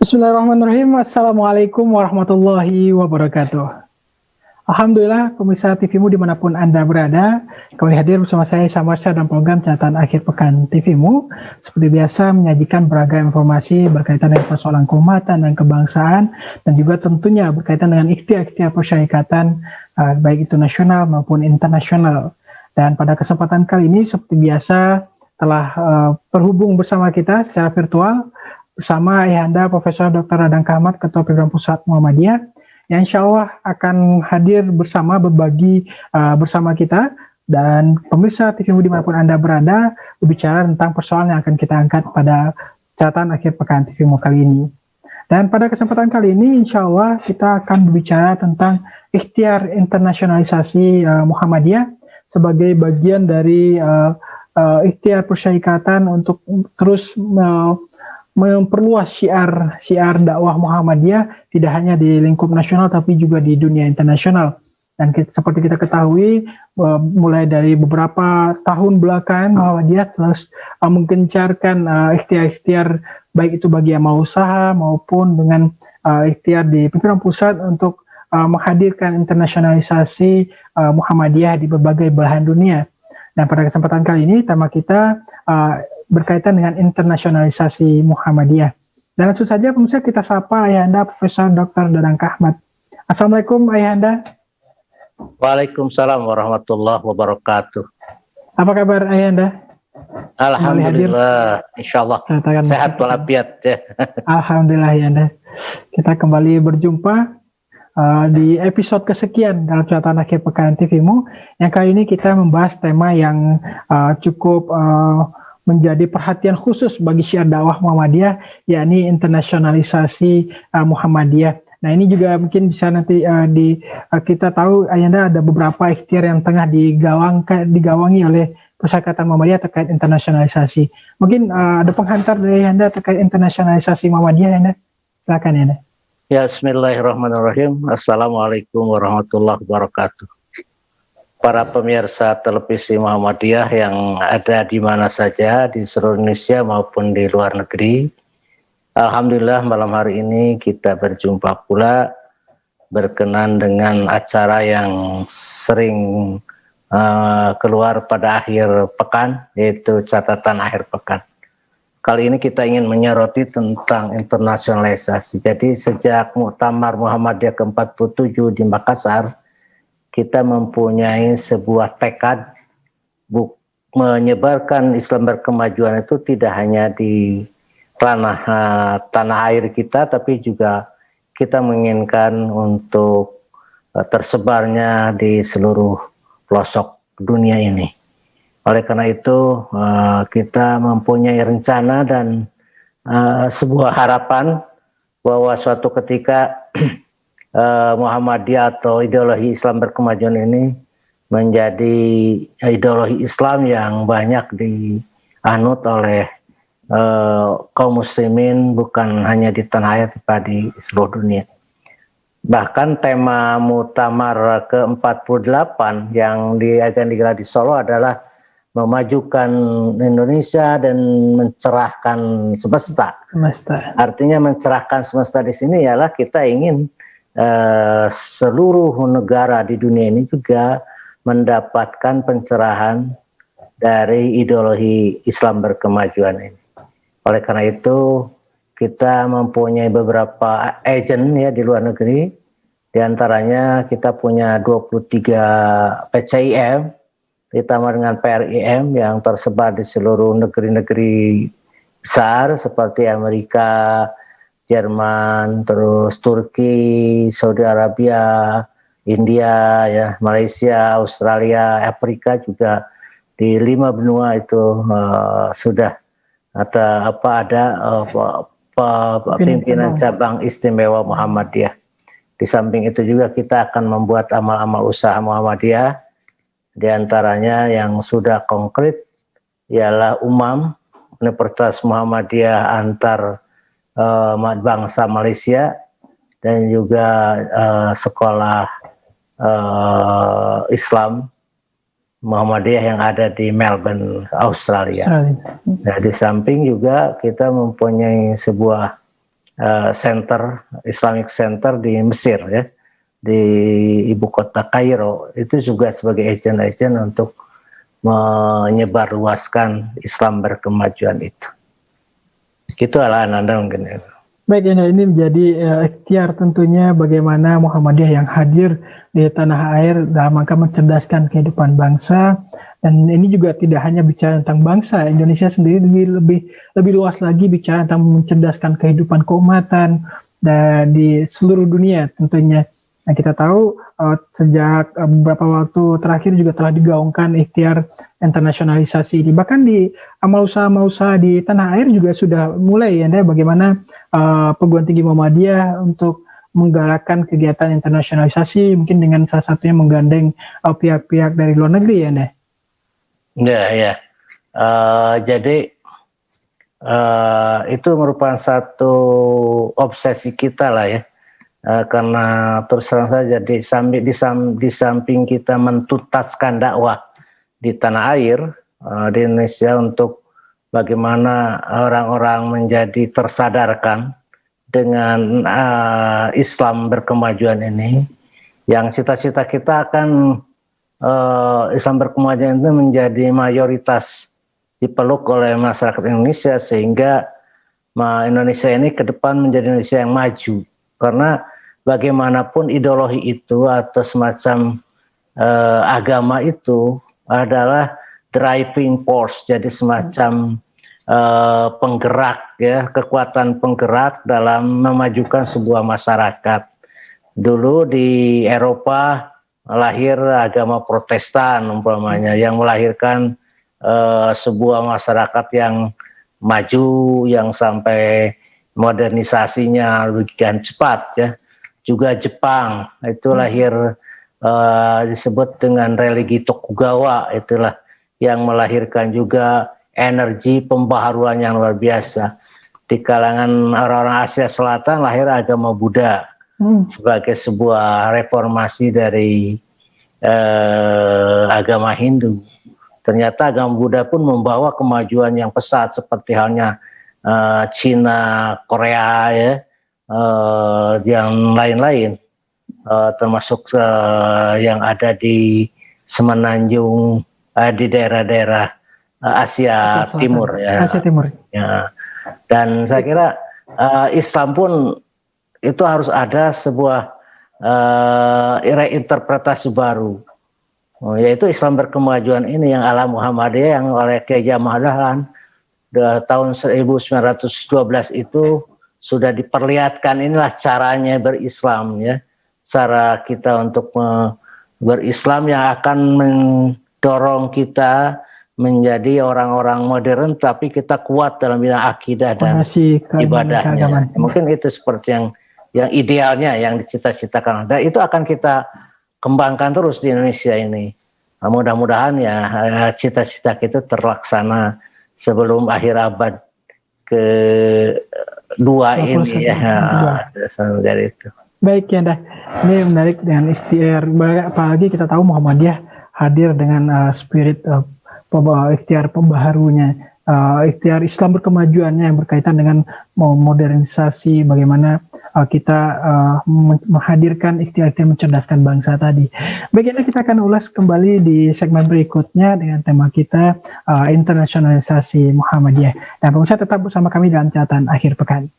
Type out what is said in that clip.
Bismillahirrahmanirrahim. Assalamualaikum warahmatullahi wabarakatuh. Alhamdulillah, pemirsa TVmu dimanapun Anda berada, kembali hadir bersama saya Samarsa dan program catatan akhir pekan TVmu. Seperti biasa menyajikan beragam informasi berkaitan dengan persoalan keumatan dan kebangsaan, dan juga tentunya berkaitan dengan ikhtiar-ikhtiar persyarikatan baik itu nasional maupun internasional. Dan pada kesempatan kali ini seperti biasa telah terhubung bersama kita secara virtual bersama Ayahanda Profesor Dr. Radang Kahmat, Ketua Program Pusat Muhammadiyah, yang insya Allah akan hadir bersama berbagi bersama kita dan pemirsa TVmu dimanapun Anda berada berbicara tentang persoalan yang akan kita angkat pada catatan akhir pekan TVmu kali ini. Dan pada kesempatan kali ini insya Allah kita akan berbicara tentang ikhtiar internasionalisasi Muhammadiyah sebagai bagian dari ikhtiar persyarikatan untuk terus memperluas syiar dakwah Muhammadiyah tidak hanya di lingkup nasional tapi juga di dunia internasional. Dan seperti kita ketahui mulai dari beberapa tahun belakangan Muhammadiyah terus menggencarkan ikhtiar-ikhtiar baik itu bagi amal usaha maupun dengan ikhtiar di pimpinan pusat untuk menghadirkan internasionalisasi Muhammadiyah di berbagai belahan dunia. Dan pada kesempatan kali ini tema kita berkaitan dengan internasionalisasi Muhammadiyah. Dan langsung saja pemirsa kita sapa Ayahanda Profesor Dr. Radang Kahmat. Assalamualaikum Ayahanda. Waalaikumsalam warahmatullahi wabarakatuh. Apa kabar Ayahanda? Alhamdulillah, insyaallah sehat walafiat. Alhamdulillah Ayahanda. Kita kembali berjumpa di episode kesekian dalam catatan akhir pekan TVmu. Yang kali ini kita membahas tema yang cukup menjadi perhatian khusus bagi syiar dakwah Muhammadiyah, yakni internasionalisasi Muhammadiyah. Nah ini juga mungkin bisa nanti kita tahu Ayahanda ada beberapa ikhtiar yang tengah digawangi oleh Persyarikatan Muhammadiyah terkait internasionalisasi. Mungkin ada penghantar dari Ayahanda terkait internasionalisasi Muhammadiyah, Ayahanda. Silakan Ayahanda. Ya, bismillahirrahmanirrahim. Assalamualaikum warahmatullahi wabarakatuh. Para pemirsa televisi Muhammadiyah yang ada di mana saja di seluruh Indonesia maupun di luar negeri. Alhamdulillah malam hari ini kita berjumpa pula berkenan dengan acara yang sering keluar pada akhir pekan, yaitu catatan akhir pekan. Kali ini kita ingin menyoroti tentang internasionalisasi. Jadi sejak Muktamar Muhammadiyah ke-47 di Makassar, kita mempunyai sebuah tekad menyebarkan Islam berkemajuan itu tidak hanya di tanah air kita, tapi juga kita menginginkan untuk tersebarnya di seluruh pelosok dunia ini. Oleh karena itu kita mempunyai rencana dan sebuah harapan bahwa suatu ketika Muhammadiyah atau ideologi Islam berkemajuan ini menjadi ideologi Islam yang banyak dianut oleh kaum muslimin bukan hanya di tanah air tapi di seluruh dunia. Bahkan tema Muktamar ke-48 yang akan digelar di Solo adalah memajukan Indonesia dan mencerahkan semesta. Artinya mencerahkan semesta di sini ialah kita ingin seluruh negara di dunia ini juga mendapatkan pencerahan dari ideologi Islam berkemajuan ini. Oleh karena itu kita mempunyai beberapa agen ya di luar negeri. Di antaranya kita punya 23 PCIM ditambah dengan PRIM yang tersebar di seluruh negeri-negeri besar seperti Amerika, Jerman, terus Turki, Saudi Arabia, India, ya, Malaysia, Australia, Afrika juga di 5 benua itu sudah ada pimpinan cabang istimewa Muhammadiyah. Di samping itu juga kita akan membuat amal-amal usaha Muhammadiyah, di antaranya yang sudah konkret ialah Universitas Muhammadiyah antar bangsa Malaysia dan juga sekolah Islam Muhammadiyah yang ada di Melbourne, Australia. Nah, di samping juga kita mempunyai sebuah center Islamic Center di Mesir ya, di ibu kota Kairo, itu juga sebagai agen-agen untuk menyebarluaskan Islam berkemajuan itu. Gitu lah Ananda mungkin. Baik, ini menjadi ikhtiar tentunya bagaimana Muhammadiyah yang hadir di tanah air dalam rangka mencerdaskan kehidupan bangsa. Dan ini juga tidak hanya bicara tentang bangsa, Indonesia sendiri lebih luas lagi bicara tentang mencerdaskan kehidupan keumatan dan di seluruh dunia tentunya. Nah, kita tahu sejak beberapa waktu terakhir juga telah digaungkan ikhtiar internasionalisasi ini. Bahkan di amal usaha di tanah air juga sudah mulai ya, bagaimana perguruan tinggi Muhammadiyah untuk menggalakkan kegiatan internasionalisasi, mungkin dengan salah satunya menggandeng pihak-pihak dari luar negeri ya, Anda? Ya. Jadi itu merupakan satu obsesi kita lah ya. Karena terus terang saja di samping kita mentuntaskan dakwah di tanah air di Indonesia untuk bagaimana orang-orang menjadi tersadarkan dengan Islam berkemajuan ini, yang cita-cita kita akan Islam berkemajuan itu menjadi mayoritas dipeluk oleh masyarakat Indonesia, sehingga Indonesia ini ke depan menjadi Indonesia yang maju. Karena bagaimanapun ideologi itu atau semacam agama itu adalah driving force, jadi semacam penggerak ya, kekuatan penggerak dalam memajukan sebuah masyarakat. Dulu di Eropa lahir agama Protestan umpamanya, yang melahirkan sebuah masyarakat yang maju, yang sampai modernisasinya begitu cepat ya. Juga Jepang itu lahir disebut dengan religi Tokugawa, itulah yang melahirkan juga energi pembaharuan yang luar biasa. Di kalangan orang-orang Asia Selatan lahir agama Buddha sebagai sebuah reformasi dari agama Hindu. Ternyata agama Buddha pun membawa kemajuan yang pesat, seperti halnya Cina, Korea ya, yang lain-lain, termasuk yang ada di Semenanjung, di daerah-daerah Asia Timur ya. Asia Timur. Ya. Dan saya kira Islam pun itu harus ada sebuah reinterpretasi baru, yaitu Islam berkemajuan ini yang ala Muhammadiyah, yang oleh Kiai Jamal Dahlan tahun 1912 itu sudah diperlihatkan, inilah caranya berislam ya, cara kita untuk berislam yang akan mendorong kita menjadi orang-orang modern, tapi kita kuat dalam bidang akidah dan ibadahnya. Mungkin itu seperti yang idealnya, yang dicita-citakan, dan itu akan kita kembangkan terus di Indonesia ini. Mudah-mudahan ya cita-cita kita terlaksana sebelum akhir abad ke-2 ini ya. Dari itu. Baik ya, dah. Ini menarik dengan ikhtiar, apalagi kita tahu Muhammadiyah hadir dengan spirit ikhtiar pembaharunya, ikhtiar Islam berkemajuannya yang berkaitan dengan modernisasi, bagaimana kita menghadirkan ikhtiar mencerdaskan bangsa tadi. Baiklah, kita akan ulas kembali di segmen berikutnya dengan tema kita internasionalisasi Muhammadiyah. Dan pemirsa tetap bersama kami dalam catatan akhir pekan.